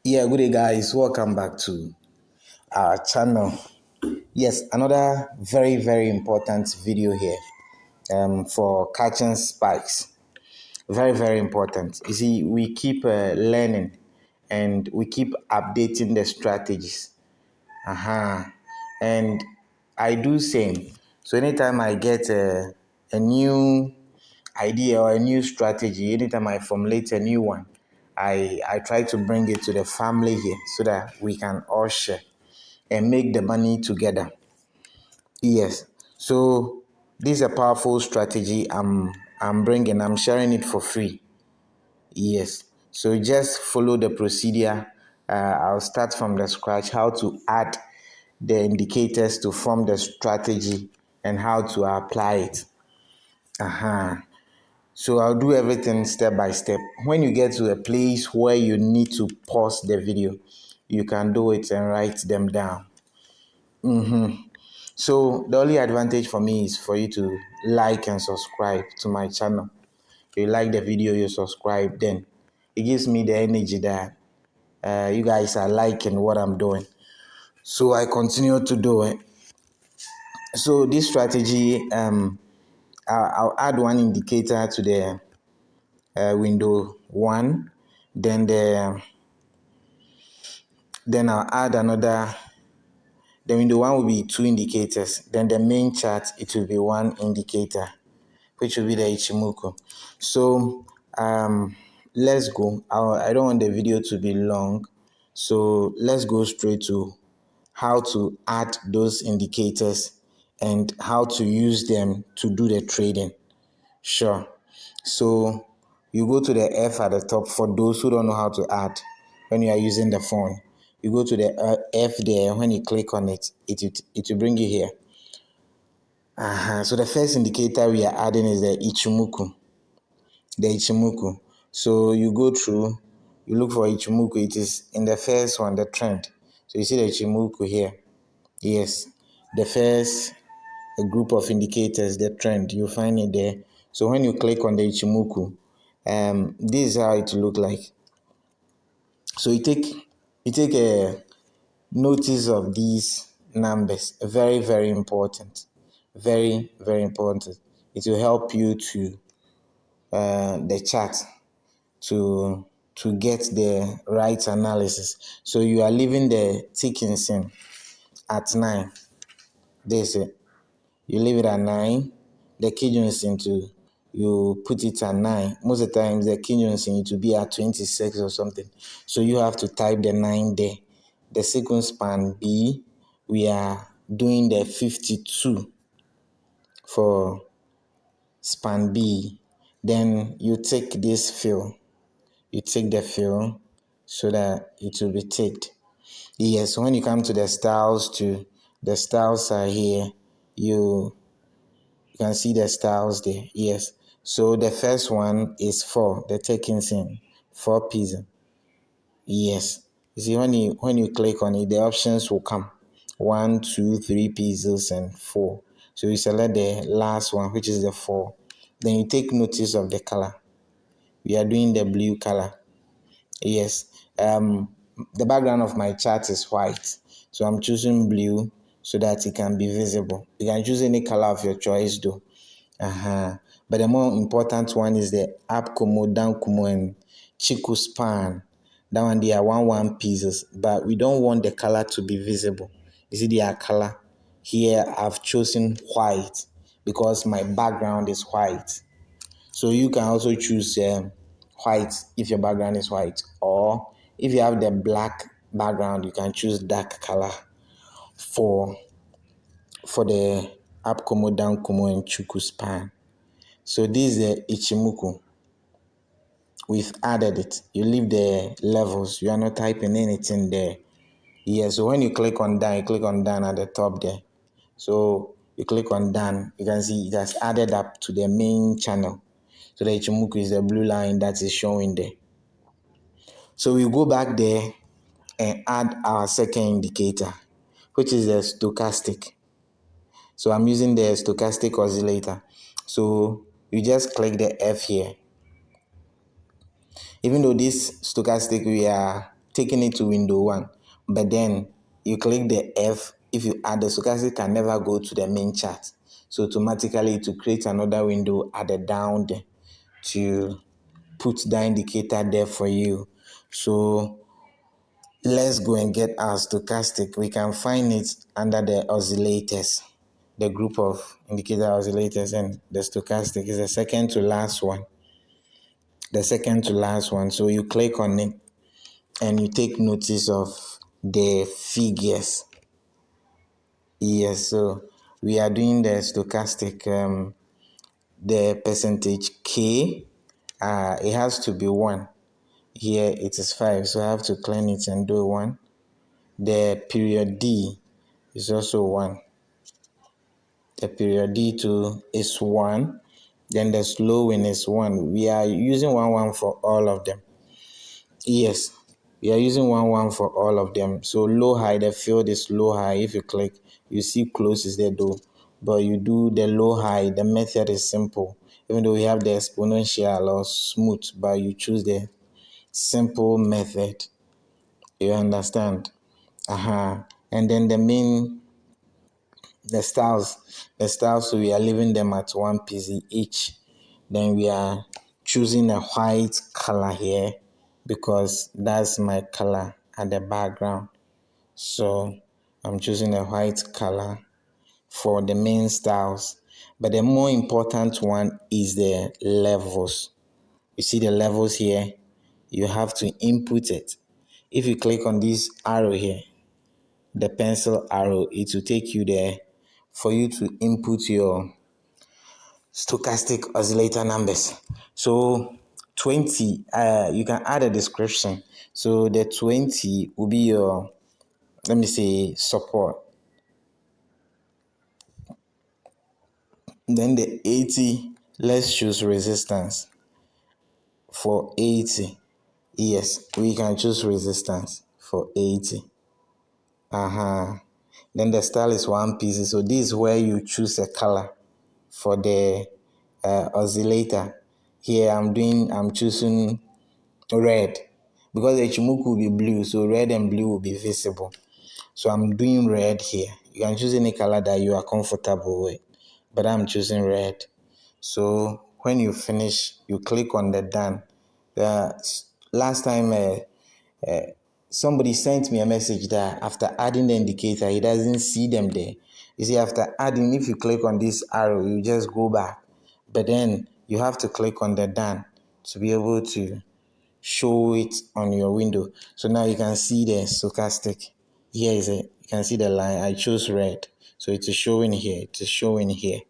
Yeah, good day, guys. Welcome back to our channel. Yes, another very important video here for catching spikes. Very important. You see, we keep learning and we keep updating the strategies. And I do same. So anytime I get a new idea or a new strategy, anytime I formulate a new one, I try to bring it to the family here so that we can all share and make the money together. Yes. So this is a powerful strategy I'm bringing. I'm sharing it for free. Yes. So just follow the procedure. I'll start from the scratch, how to add the indicators to form the strategy and how to apply it. So I'll do everything step by step. When you get to a place where you need to pause the video, you can do it and write them down. So the only advantage for me is for you to like and subscribe to my channel. If you like the video, you subscribe, then it gives me the energy that you guys are liking what I'm doing. So I continue to do it. So this strategy, I'll add one indicator to the window one, then I'll add another. The window one will be two indicators. Then the main chart, it will be one indicator, which will be the Ichimoku. So let's go. I don't want the video to be long, so let's go straight to how to add those indicators and how to use them to do the trading. Sure. So you go to the F at the top for those who don't know how to add when you are using the phone. You go to the F there. When you click on it, it will bring you here. So the first indicator we are adding is the Ichimoku. So you go through, you look for Ichimoku. It is in the first one, the trend. So you see the Ichimoku here. Yes, the first group of indicators, the trend, you find it there. So when you click on the Ichimoku, this is how it look like. So you take a notice of these numbers. Very important. Very important. It will help you to the chart to get the right analysis. So you are leaving the tickings in at 9. This is it. You leave it at 9. The key Johnson you put it at 9. Most of the times the key Johnson it will be at 26 or something. So you have to type the 9 there. The sequence span B, we are doing the 52 for span B. Then you take this fill. You take the fill so that it will be ticked. Yes, when you come to the styles too, the styles are here. You can see the styles there. Yes. So the first one is 4, the takings in 4 pieces. Yes. You see when you click on it, the options will come 1, 2, 3 pieces and 4. So you select the last one, which is the 4. Then you take notice of the color. We are doing the blue color. Yes. The background of my chart is white, so I'm choosing blue so that it can be visible. You can choose any color of your choice though. But the more important one is the up Kumo, down Kumo, and Chiku span. That one they are 1 pieces, but we don't want the color to be visible. You see their color here. I've chosen white because my background is white. So you can also choose white if your background is white, or if you have the black background, you can choose dark color for the up Kumo, down Kumo, and Chuku span. So this is the Ichimoku. We've added it. You leave the levels. You are not typing anything there. Yeah, so when you click on done at the top there. So you click on done, you can see it has added up to the main channel. So the Ichimoku is the blue line that is showing there. So we go back there and add our second indicator, which is the stochastic. So I'm using the stochastic oscillator. So you just click the F here. Even though this stochastic we are taking it to window 1. But then you click the F. If you add, the stochastic can never go to the main chart. So automatically to create another window at the down there to put the indicator there for you. So let's go and get our stochastic. We can find it under the oscillators, the group of indicator oscillators, and the stochastic is the second to last one. The second to last one. So you click on it and you take notice of the figures. Yes, so we are doing the stochastic, the percentage K, it has to be 1. Here it is 5, so I have to clean it and do 1. The period D is also 1. The period D2 is 1. Then the slowing is 1. We are using 1 for all of them. Yes, we are using 1 for all of them. So low high, the field is low high. If you click, you see close is there though. But you do the low high, the method is simple. Even though we have the exponential or smooth, but you choose the simple method. You understand? And then the styles, so we are leaving them at 1 pz each. Then we are choosing a white color here because that's my color at the background. So I'm choosing a white color for the main styles. But the more important one is the levels. You see the levels here? You have to input it. If you click on this arrow here, the pencil arrow, it will take you there for you to input your stochastic oscillator numbers. So 20, you can add a description. So the 20 will be your, let me say, support. Then the 80, let's choose resistance. For 80, yes, we can choose resistance for 80. Then the style is 1 pz. So this is where you choose a color for the oscillator. Here I'm choosing red because the Ichimoku will be blue, so red and blue will be visible. So I'm doing red here. You can choose any color that you are comfortable with, but I'm choosing red. So when you finish, you click on the done. Last time somebody sent me a message that after adding the indicator, he doesn't see them there. You see, after adding, if you click on this arrow, you just go back. But then you have to click on the done to be able to show it on your window. So now you can see the stochastic. Here is it. You can see the line. I chose red. So it is showing here. It is showing here.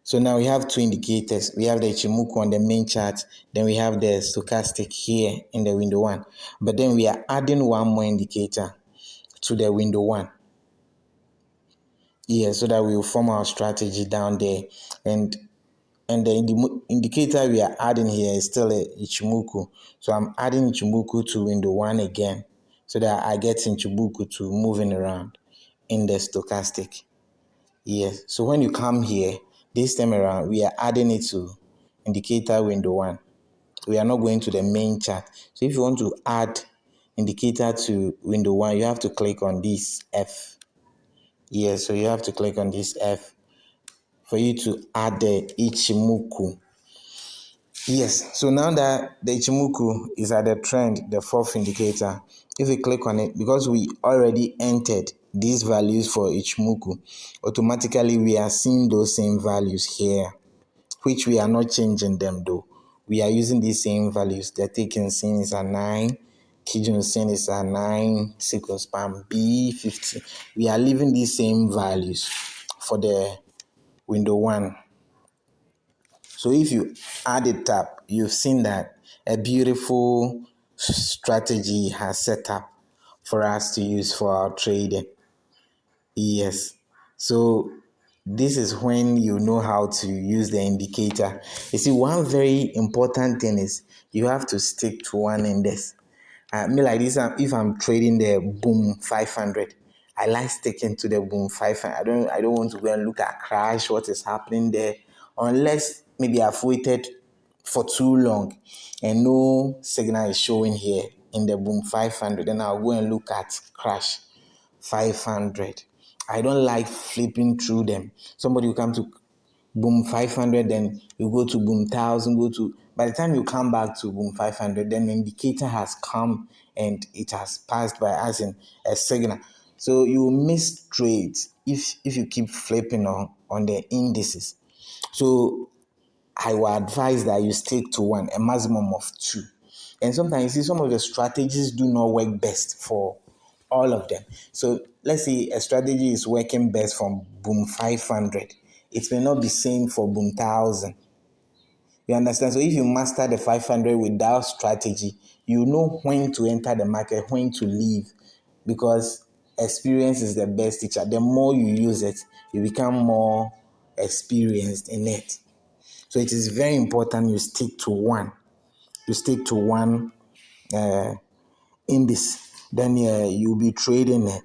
So now we have 2 indicators. We have the Ichimoku on the main chart. Then we have the stochastic here in the window 1. But then we are adding 1 more indicator to the window 1. Yeah, so that we will form our strategy down there. And the indicator we are adding here is still a Ichimoku. So I'm adding Ichimoku to window 1 again so that I get Ichimoku to moving around in the stochastic. Yes, so when you come here, this time around, we are adding it to indicator window 1. We are not going to the main chart. So if you want to add indicator to window 1, you have to click on this F. Yes, so you have to click on this F for you to add the Ichimoku. Yes, so now that the Ichimoku is at the trend, the 4th indicator, if you click on it, because we already entered these values for Ichimoku, automatically we are seeing those same values here, which we are not changing them though. We are using these same values. The taking sin is a 9, Kijun sin is a 9, sequence span B50. We are leaving these same values for the window 1. So if you add it up, you've seen that a beautiful strategy has set up for us to use for our trading. Yes. So this is when you know how to use the indicator. You see, one very important thing is you have to stick to one index. Me like this, if I'm trading the boom 500, I like sticking to the boom 500. I don't want to go and look at crash, what is happening there, unless maybe I've waited for too long and no signal is showing here. in the boom 500, then I'll go and look at crash 500. I don't like flipping through them. Somebody will come to boom 500, then you go to boom 1000, by the time you come back to boom 500, then the indicator has come and it has passed by as in a signal. So you will miss trades if you keep flipping on the indices. So I will advise that you stick to one, a maximum of two. And sometimes you see some of the strategies do not work best for all of them. So let's say a strategy is working best from boom 500. It may not be same for boom 1000. You understand? So if you master the 500 without strategy, you know when to enter the market, when to leave, because experience is the best teacher. The more you use it, you become more experienced in it. So it is very important you stick to one. You stick to one index. Then you'll be trading it.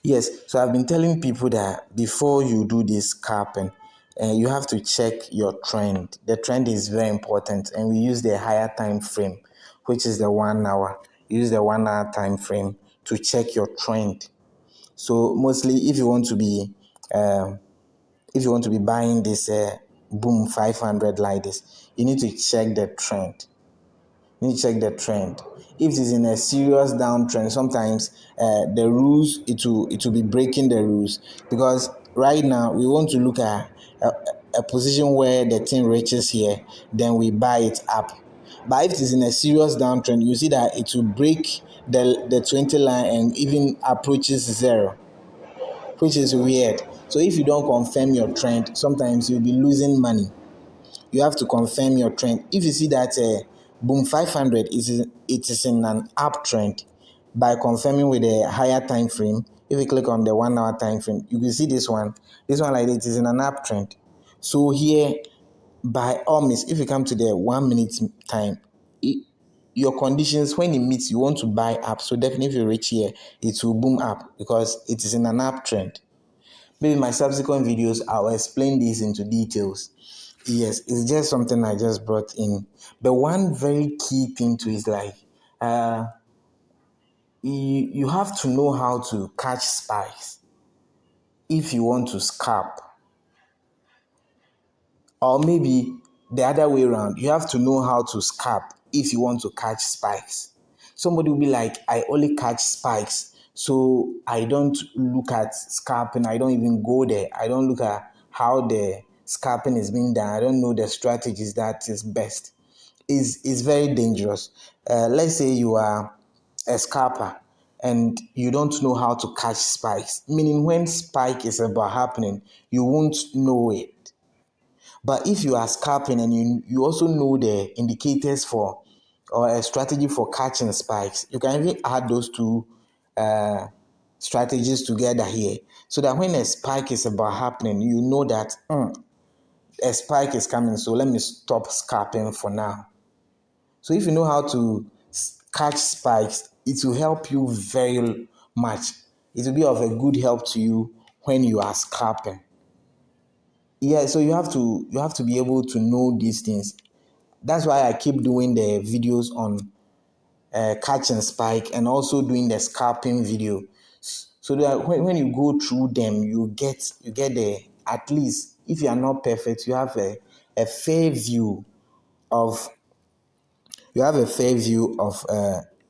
Yes, so I've been telling people that before you do this scalping, you have to check your trend. The trend is very important, and we use the higher time frame, which is the 1 hour. Use the 1 hour time frame to check your trend. So mostly, if you want to be buying this boom 500 like this, you need to check the trend. You need to check the trend. If it is in a serious downtrend, sometimes the rules, it will be breaking the rules, because right now we want to look at a position where the thing reaches here, then we buy it up. But if it is in a serious downtrend, you see that it will break the 20 line and even approaches zero, which is weird. So if you don't confirm your trend, sometimes you'll be losing money. You have to confirm your trend. If you see that boom 500 it is in an uptrend, by confirming with a higher time frame, if you click on the 1 hour time frame, you will see this one like it is in an uptrend. So here, by all means, if you come to the 1 minute time, your conditions, when it meets, you want to buy up. So definitely if you reach here, it will boom up because it is in an uptrend. Maybe in my subsequent videos, I'll explain this into details. Yes, it's just something I just brought in. But one very key thing to is like, you have to know how to catch spikes if you want to scalp. Or maybe the other way around, you have to know how to scalp if you want to catch spikes. Somebody will be like, I only catch spikes, so I don't look at scalping. I don't even go there. I don't look at how the scalping is being done. I don't know the strategies that is best. Is very dangerous. Let's say you are a scalper and you don't know how to catch spikes, meaning when spike is about happening, you won't know it. But if you are scalping and you also know the indicators for or a strategy for catching spikes, you can even add those two strategies together here, so that when a spike is about happening, you know that a spike is coming, so let me stop scalping for now. So if you know how to catch spikes, it will help you very much. It will be of a good help to you when you are scalping. Yeah, so you have to be able to know these things. That's why I keep doing the videos on catch and spike, and also doing the scalping video, so that when you go through them, you get the, at least if you are not perfect, you have a fair view of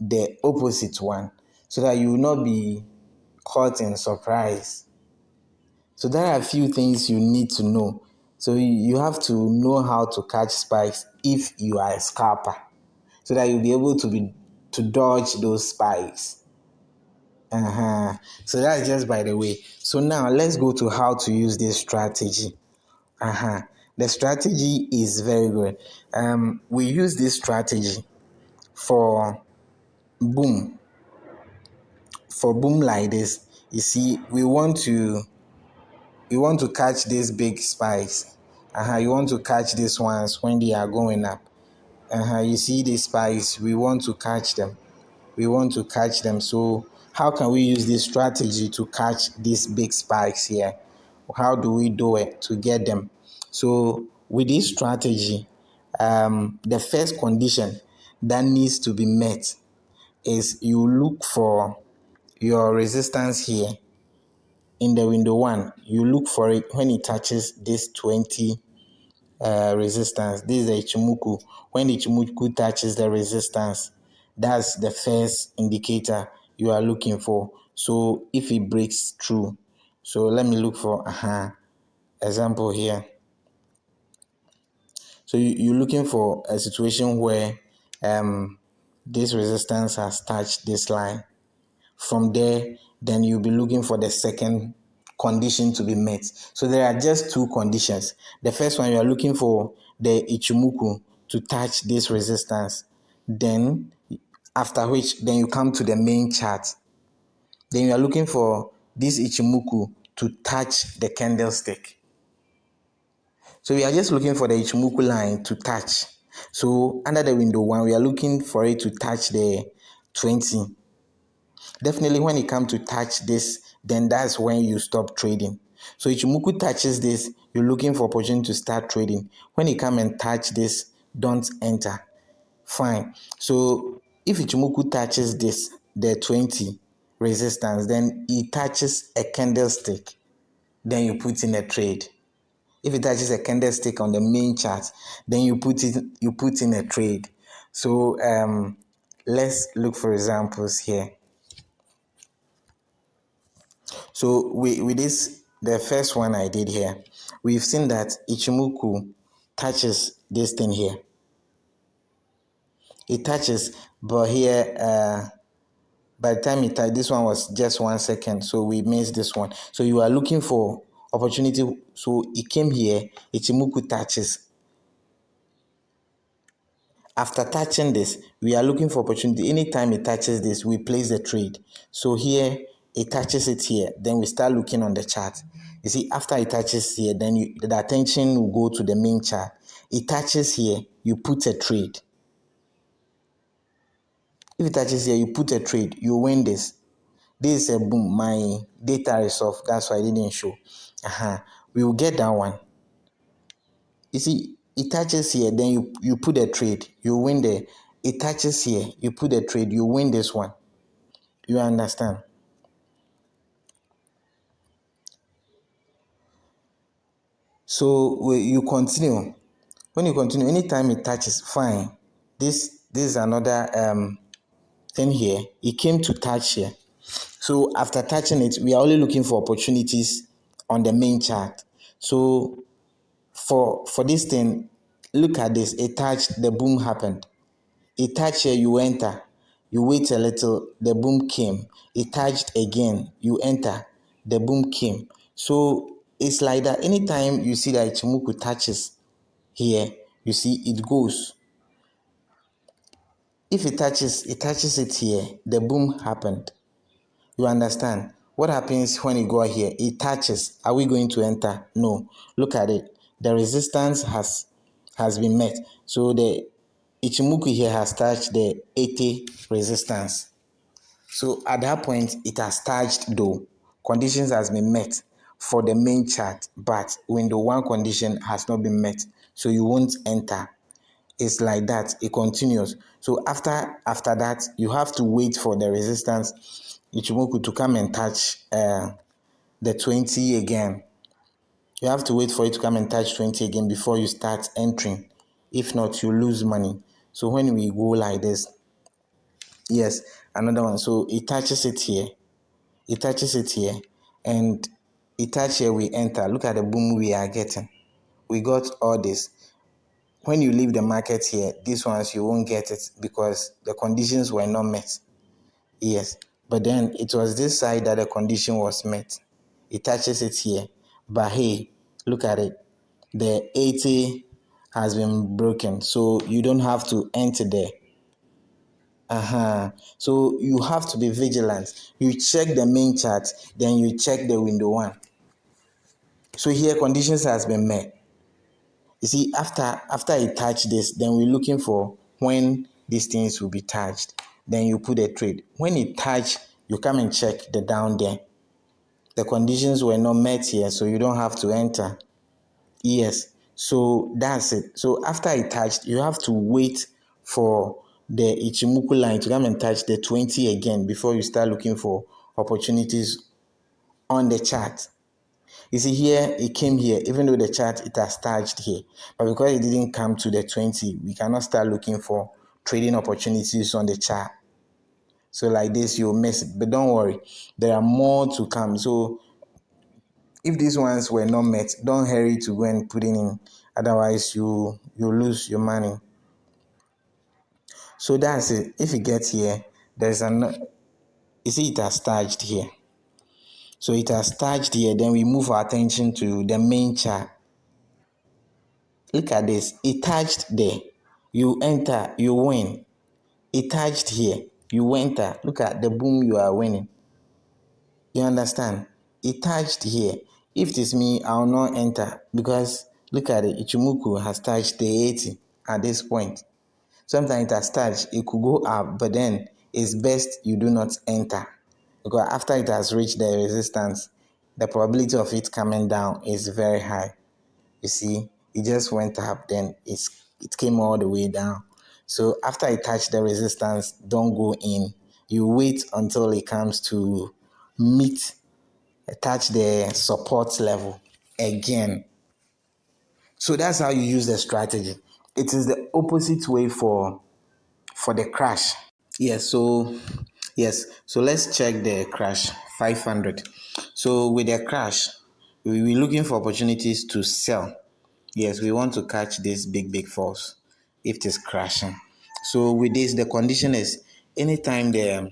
the opposite one, so that you will not be caught in surprise. So there are a few things you need to know. So you have to know how to catch spikes if you are a scalper, so that you'll be able to dodge those spikes. So that's just by the way. So now let's go to how to use this strategy. The strategy is very good. We use this strategy for boom. For boom like this. You see, we want to catch these big spikes. You want to catch these ones when they are going up. You see these spikes, we want to catch them. So how can we use this strategy to catch these big spikes here? How do we do it to get them? So with this strategy, the first condition that needs to be met is you look for your resistance here in the window 1. You look for it when it touches this 20 resistance. This is the Ichimoku. When the Ichimoku touches the resistance, that's the first indicator you are looking for. So if it breaks through, so let me look for example here. So you're looking for a situation where this resistance has touched this line. From there, then you'll be looking for the second condition to be met. So there are just two conditions. The first one, you are looking for the Ichimoku to touch this resistance. Then, after which, then you come to the main chart. Then you are looking for this Ichimoku to touch the candlestick. So we are just looking for the Ichimoku line to touch. So under the window 1, we are looking for it to touch the 20. Definitely when it comes to touch this, then that's when you stop trading. So Ichimoku touches this, you're looking for opportunity to start trading. When it come and touch this, don't enter. Fine. So if Ichimoku touches this, the 20 resistance, then it touches a candlestick, then you put in a trade. If it touches a candlestick on the main chart, then you put in a trade. So let's look for examples here. So with this, the first one I did here, we've seen that Ichimoku touches this thing here. It touches, but here, by the time it touched, this one was just 1 second, so we missed this one. So you are looking for opportunity. So it came here, Ichimoku touches. After touching this, we are looking for opportunity. Anytime it touches this, we place the trade. So here, it touches it here. Then we start looking on the chart. You see, after it touches here, then the attention will go to the main chart. It touches here, you put a trade. If it touches here, you put a trade. You win this. This is a boom. My data is off. That's why I didn't show. We will get that one. You see, it touches here, then you put a trade, you win there. It touches here, you put a trade, you win this one. You understand? So you continue. When you continue, anytime it touches, fine. This is another thing here. It came to touch here. So after touching it, we are only looking for opportunities on the main chart. So for this thing, look at this. It touched, the boom happened. It touched here, you enter. You wait a little, the boom came. It touched again, you enter. The boom came. So it's like that. Anytime you see that Ichimoku touches here, you see it goes. If it touches it here, the boom happened. You understand? What happens when it go here? It touches. Are we going to enter? No. Look at it. The resistance has been met. So the Ichimoku here has touched the 80 resistance. So at that point, it has touched though. Conditions has been met for the main chart, but window 1 condition has not been met. So you won't enter. It's like that. It continues. So after that, you have to wait for the resistance Ichimoku to come and touch the 20 again. You have to wait for it to come and touch 20 again before you start entering. If not, you lose money. So when we go like this, yes, another one. So it touches it here. It touches it here. And it touches here, we enter. Look at the boom we are getting. We got all this. When you leave the market here, these ones, you won't get it because the conditions were not met. Yes. But then it was this side that the condition was met. It touches it here. But hey, look at it. The 80 has been broken. So you don't have to enter there. So you have to be vigilant. You check the main chart, then you check the window 1. So here conditions has been met. You see, after it touched this, then we're looking for when these things will be touched. Then you put a trade. When it touched, you come and check the down there. The conditions were not met here, so you don't have to enter. Yes, so that's it. So after it touched, you have to wait for the Ichimoku line to come and touch the 20 again before you start looking for opportunities on the chart. You see here, it came here, even though the chart, it has touched here. But because it didn't come to the 20, we cannot start looking for trading opportunities on the chart. So like this, you'll miss it. But don't worry, there are more to come. So if these ones were not met, don't hurry to go and put it in. Otherwise, you lose your money. So that's it. If you get here, there's an, you see it has touched here. So it has touched here. Then we move our attention to the main chart. Look at this. It touched there. You enter, you win. It touched here. You enter. Look at the boom, you are winning. You understand? It touched here. If it is me, I will not enter because look at it. Ichimoku has touched the 80 at this point. Sometimes it has touched, it could go up, but then it's best you do not enter because after it has reached the resistance, the probability of it coming down is very high. You see, it just went up, then it came all the way down. So after it touched the resistance, don't go in. You wait until it comes to meet, touch the support level again. So that's how you use the strategy. It is the opposite way for the crash. So let's check the crash 500. So with the crash, we will looking for opportunities to sell. Yes, we want to catch this big falls if it is crashing. So with this, the condition is anytime the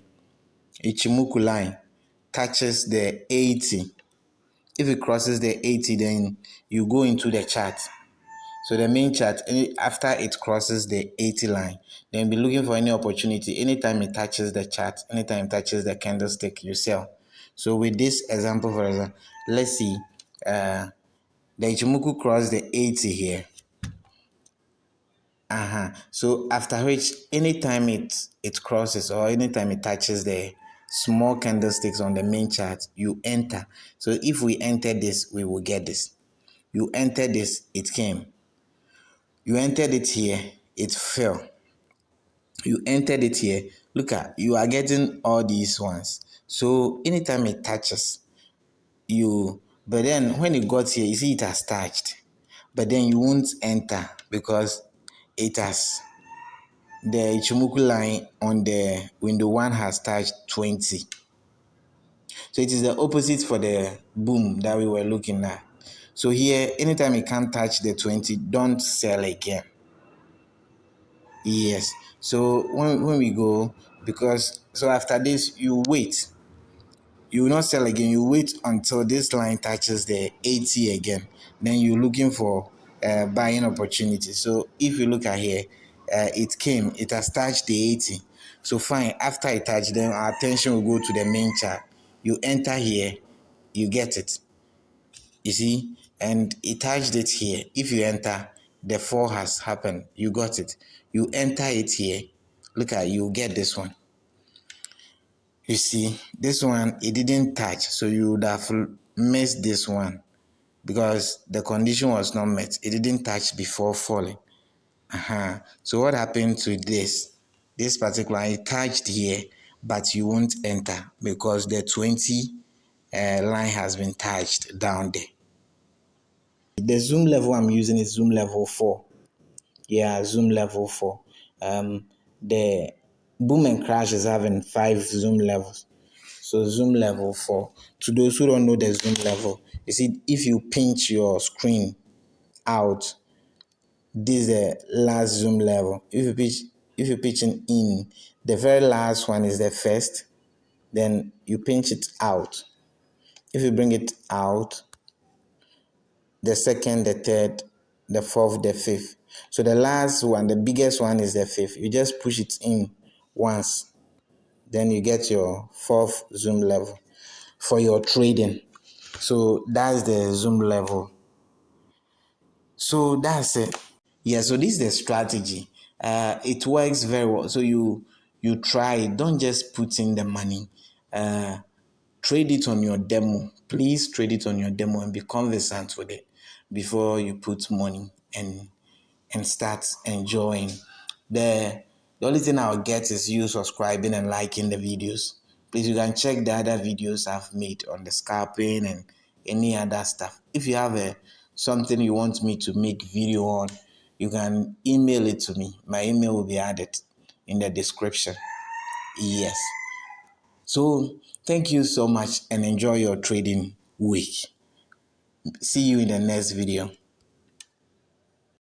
Ichimoku line touches the 80, if it crosses the 80, then you go into the chart. So the main chart, after it crosses the 80 line, then be looking for any opportunity. Anytime it touches the chart, anytime it touches the candlestick, you sell. So with this example, for example, let's see, the Ichimoku crossed the 80 here. So after which, anytime it crosses or anytime it touches the small candlesticks on the main chart, you enter. So if we enter this, we will get this. You enter this, it came. You entered it here, it fell. You entered it here. Look at, you are getting all these ones. So anytime it touches, but then when it got here, you see it has touched. But then you won't enter because it has, the Ichimoku line on the window one has touched 20. So it is the opposite for the boom that we were looking at. So here, anytime it can't touch the 20, don't sell again. Yes. So when we go, because so after this, you wait. You will not sell again. You wait until this line touches the 80 again. Then you're looking for buying opportunity. So if you look at here, it has touched the 80. So fine, after it touched, then our attention will go to the main chart. You enter here, you get it. You see, and it touched it here. If you enter, the fall has happened. You got it. You enter it here. Look at, you get this one. You see, this one, it didn't touch. So you would have missed this one because the condition was not met. It didn't touch before falling. So what happened to this? This particular, it touched here, but you won't enter because the 20 line has been touched down there. The zoom level I'm using is zoom level 4. Yeah, zoom level 4. The boom and crash is having 5 zoom levels. So zoom level 4. To those who don't know the zoom level, you see, if you pinch your screen out, this is the last zoom level. If you pitching in, the very last one is the first. Then you pinch it out. If you bring it out, the second, the third, the fourth, the fifth. So the last one, the biggest one is the fifth. You just push it in once. Then you get your fourth zoom level for your trading. So that's the zoom level. So that's it. Yeah, so this is the strategy. It works very well. So you try it. Don't just put in the money. Trade it on your demo. Please trade it on your demo and be conversant with it before you put money and start enjoying. The only thing I'll get is you subscribing and liking the videos. Please, you can check the other videos I've made on the scalping and any other stuff. If you have something you want me to make video on, you can email it to me. My email will be added in the description. Yes. So thank you so much and enjoy your trading week. See you in the next video.